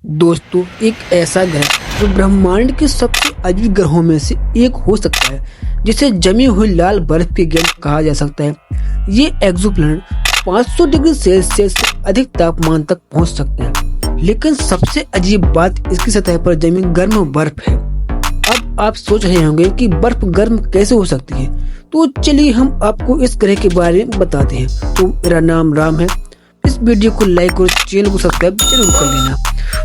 दोस्तों, एक ऐसा ग्रह जो ब्रह्मांड के सबसे अजीब ग्रहों में से एक हो सकता है, जिसे जमी हुई लाल बर्फ की गेंद कहा जा सकता है। ये एक्सोप्लैनेट 500 डिग्री सेल्सियस से अधिक तापमान तक पहुंच सकते हैं, लेकिन सबसे अजीब बात इसकी सतह पर जमी गर्म बर्फ है। अब आप सोच रहे होंगे कि बर्फ गर्म कैसे हो सकती है, तो चलिए हम आपको इस ग्रह के बारे में बताते हैं। तो मेरा नाम राम है। इस वीडियो को लाइक और चैनल को सब्सक्राइब जरूर कर लेना।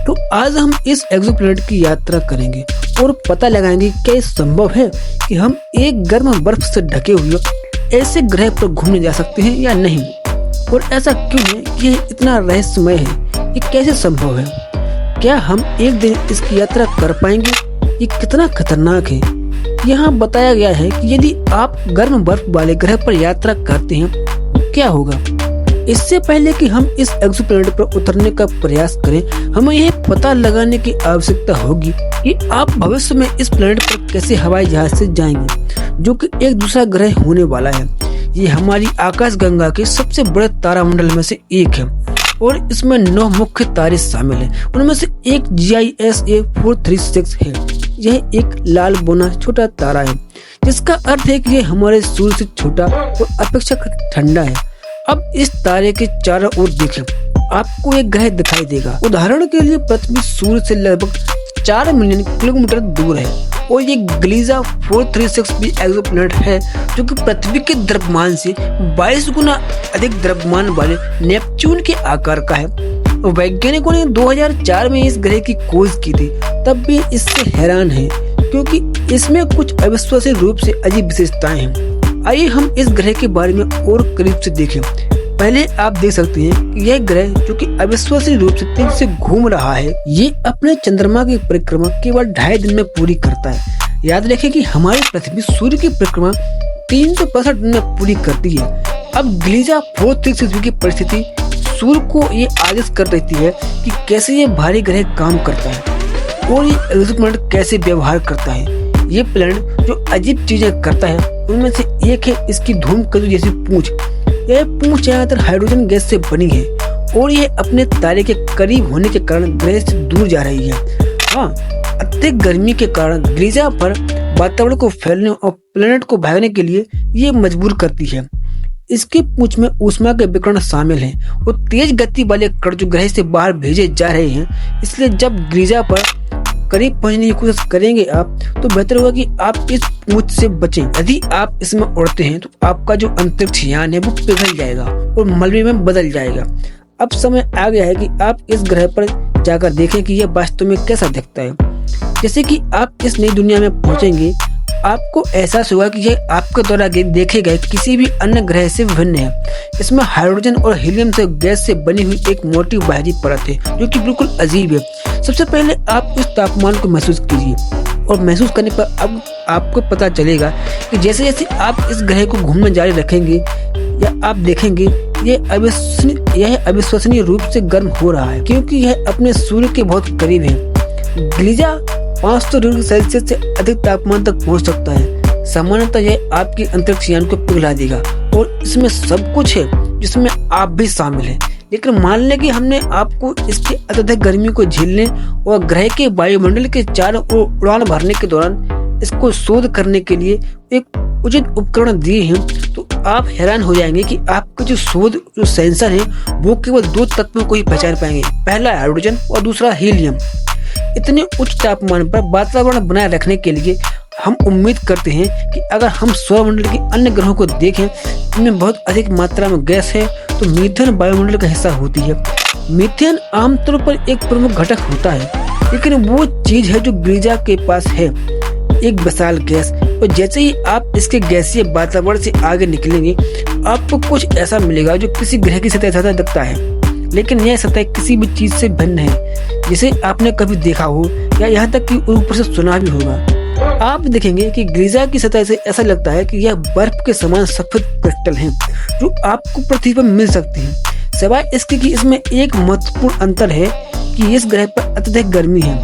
तो आज हम इस एक्सोप्लैनेट की यात्रा करेंगे और पता लगाएंगे क्या ये संभव है कि हम एक गर्म बर्फ से ढके हुए ऐसे ग्रह पर घूमने जा सकते हैं या नहीं, और ऐसा क्यों है कि यह इतना रहस्यमय है। ये कैसे संभव है? क्या हम एक दिन इसकी यात्रा कर पाएंगे? ये कितना खतरनाक है। यहाँ बताया गया है कि यदि आप गर्म बर्फ वाले ग्रह पर यात्रा करते हैं तो क्या होगा। इससे पहले कि हम इस एक्सोप्लैनेट पर उतरने का प्रयास करें, हमें यह पता लगाने की आवश्यकता होगी कि आप भविष्य में इस प्लैनेट पर कैसे हवाई जहाज से जाएंगे, जो कि एक दूसरा ग्रह होने वाला है। ये हमारी आकाशगंगा के सबसे बड़े तारामंडल में से एक है और इसमें 9 मुख्य तारे शामिल हैं। उनमें से एक GISA 436 है। यह एक लाल बौना छोटा तारा है, जिसका अर्थ है कि यह हमारे सूर्य से छोटा और अपेक्षाकृत ठंडा है। अब इस तारे के चारों ओर देखें, आपको एक ग्रह दिखाई देगा। उदाहरण के लिए पृथ्वी सूर्य से लगभग 4 मिलियन किलोमीटर दूर है, और ये ग्लीजा 436 भी एक्सोप्लैनेट है, जो कि पृथ्वी के द्रव्यमान से 22 गुना अधिक द्रव्यमान वाले नेपच्यून के आकार का है। वैज्ञानिकों ने 2004 में इस ग्रह की खोज की थी, तब भी इससे हैरान है क्योंकि इसमें कुछ अविश्वसनीय रूप से अजीब विशेषताएं हैं। आइए हम इस ग्रह के बारे में और करीब से देखें। पहले आप देख सकते हैं कि यह ग्रह जो कि अविश्वसनीय रूप से तेजी से घूम रहा है, ये अपने चंद्रमा की परिक्रमा केवल 2.5 दिन में पूरी करता है। याद रखें कि हमारी पृथ्वी सूर्य की परिक्रमा 365 दिन में पूरी करती है। अब ग्लीजा 436 की परिस्थिति सूर्य को ये आदेश कर देती है कि कैसे ये भारी ग्रह काम करता है और ये एक्सोप्लैनेट कैसे व्यवहार करता है। ये प्लैनेट जो अजीब चीजें करता है, उनमें से एक है इसकी धूमकेतु जैसी पूंछ। यह पूंछ ज्यादातर हाइड्रोजन गैस से बनी है और यह अपने तारे के करीब होने के कारण ग्रह से दूर जा रही है। हाँ, अत्यधिक गर्मी के कारण ग्लीजा पर वातावरण को फैलने और प्लैनेट को भागने के लिए ये मजबूर करती है। इसकी पूंछ में ऊष्मा के विकिरण शामिल हैं और तेज गति वाले कण जो ग्रह से बाहर भेजे जा रहे हैं। इसलिए जब ग्लीजा पर करीब पहुंचने की कोशिश करेंगे आप, तो बेहतर होगा कि आप इस पूंछ से बचें। यदि आप इसमें उड़ते हैं तो आपका जो अंतरिक्ष यान है वो पिघल जाएगा और मलबे में बदल जाएगा। अब समय आ गया है कि आप इस ग्रह पर जाकर देखें कि यह वास्तव में कैसा दिखता है। जैसे कि आप इस नई दुनिया में पहुंचेंगे, आपको एहसास होगा कि यह आपके द्वारा देखे गए किसी भी अन्य ग्रह से भिन्न है। इसमें हाइड्रोजन और हीलियम से गैस से बनी हुई एक मोटी बाहरी परत है, जो कि बिल्कुल अजीब है। सबसे पहले आप इस तापमान को महसूस कीजिए, और महसूस करने पर अब आपको पता चलेगा कि जैसे जैसे आप इस ग्रह को घूमना जारी रखेंगे, या आप देखेंगे यह अविश्वसनीय रूप से गर्म हो रहा है, क्योंकि यह अपने सूर्य के बहुत करीब है। ग्लीजा 500 डिग्री सेल्सियस से अधिक तापमान तक पहुंच सकता है। सामान्यतः यह आपके अंतरिक्ष यान को पिघला देगा, और इसमें सब कुछ है जिसमें आप भी शामिल हैं। लेकिन मान लें कि हमने आपको इसकी अत्यधिक गर्मी को झेलने और ग्रह के वायुमंडल के चारों ओर उड़ान भरने के दौरान इसको शोध करने के लिए एक उचित उपकरण दिए हैं, तो आप हैरान हो जाएंगे कि आपके जो सेंसर हैं वो केवल 2 तत्वों को ही पहचान पाएंगे। पहला हाइड्रोजन और दूसरा हीलियम। इतने उच्च तापमान पर वातावरण बनाए रखने के लिए हम उम्मीद करते हैं कि अगर हम सौरमंडल के अन्य ग्रहों को देखें, इनमें बहुत अधिक मात्रा में गैस है, तो मीथेन वायुमंडल का हिस्सा होती है। मीथेन आमतौर पर एक प्रमुख घटक होता है, लेकिन वो चीज है जो ग्लीजा के पास है, एक विशाल गैस। और जैसे ही आप इसके गैसीय वातावरण से आगे निकलेंगे, आपको कुछ ऐसा मिलेगा जो किसी ग्रह की सतह ज्यादा दिखता है, लेकिन यह सतह किसी भी चीज से भिन्न है जिसे आपने कभी देखा हो या यहाँ तक कि ऊपर से सुना भी होगा। आप देखेंगे कि ग्लीजा की सतह से ऐसा लगता है कि यह बर्फ के समान सफेद क्रिस्टल हैं, जो आपको पृथ्वी पर मिल सकते हैं। सिवाय इसके कि इसमें एक महत्वपूर्ण अंतर है कि इस ग्रह पर अत्यधिक गर्मी है।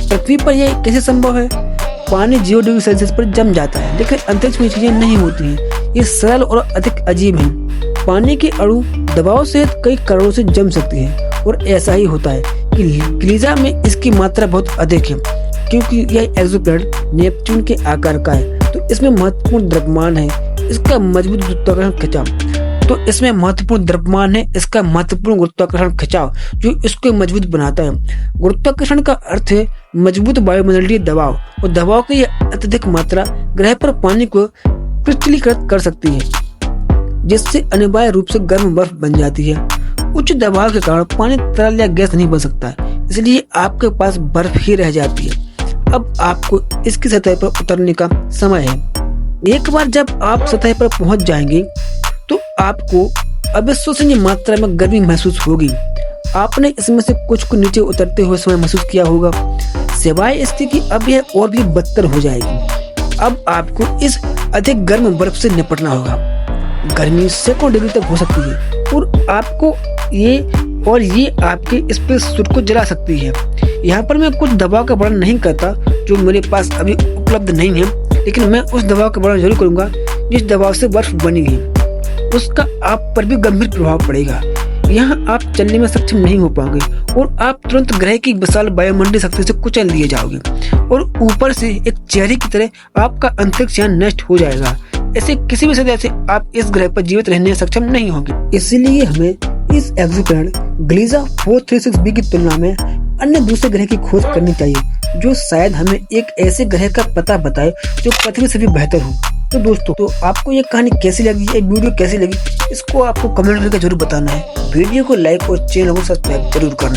पृथ्वी पर यह कैसे संभव है? पानी 0 डिग्री सेल्सियस पर जम जाता है, लेकिन अंतरिक्ष में चीजें नहीं होती हैं। ये सरल और अधिक अजीब है। पानी के अणु दबाव से कई कारणों से जम सकते हैं, और ऐसा ही होता है जबकि ग्लीजा में इसकी मात्रा बहुत अधिक है क्योंकि यह एक्सोप्लैनेट नेपच्यून के आकार का है। तो इसमें महत्वपूर्ण द्रव्यमान है इसका मजबूत गुरुत्वाकर्षण खिंचाव जो इसको मजबूत बनाता है। गुरुत्वाकर्षण का अर्थ है मजबूत वायुमंडलीय दबाव और दबाव की यह अत्यधिक मात्रा ग्रह पर पानी को क्रिस्टलीकृत कर सकती है जिससे अनिवार्य रूप से गर्म बर्फ बन जाती है। उच्च दबाव के कारण पानी तरल या गैस नहीं बन सकता, इसलिए आपके पास बर्फ ही रह जाती है। अब आपको इसकी सतह पर उतरने का समय है। एक बार जब आप सतह पर पहुंच जाएंगे तो आपको अविश्वसनीय मात्रा में गर्मी महसूस होगी। आपने इसमें से कुछ को नीचे उतरते हुए समय महसूस किया होगा, सिवाय इसके कि अब यह और भी बदतर हो जाएगी। अब आपको इस अधिक गर्म बर्फ से निपटना होगा। गर्मी सैकड़ों डिग्री तक हो सकती है और ये आपके स्पेस सूट को जला सकती है। यहाँ पर मैं कुछ दबाव का वर्णन नहीं करता जो मेरे पास अभी उपलब्ध नहीं है, लेकिन मैं उस दबाव का वर्णन जरूर करूंगा जिस दबाव से बर्फ बनी है। उसका आप पर भी गंभीर प्रभाव पड़ेगा। यहाँ आप चलने में सक्षम नहीं हो पाओगे और आप तुरंत ग्रह की विशाल वायुमंडलीय शक्ति से कुचल दिए जाओगे और ऊपर से एक चेहरे की तरह आपका अंतरिक्ष यान नष्ट हो जाएगा। ऐसे किसी भी सतह से आप इस ग्रह पर जीवित रहने में सक्षम नहीं होंगे। इसलिए हमें इस एक्सोप्लैनेट ग्लीजा 436b की तुलना में अन्य दूसरे ग्रह की खोज करनी चाहिए जो शायद हमें एक ऐसे ग्रह का पता बताए जो पृथ्वी से भी बेहतर हो। तो दोस्तों, तो आपको ये कहानी कैसी लगी, ये वीडियो कैसी लगी, इसको आपको कमेंट करके जरूर बताना है। वीडियो को लाइक और चैनल को सब्सक्राइब जरूर करना है।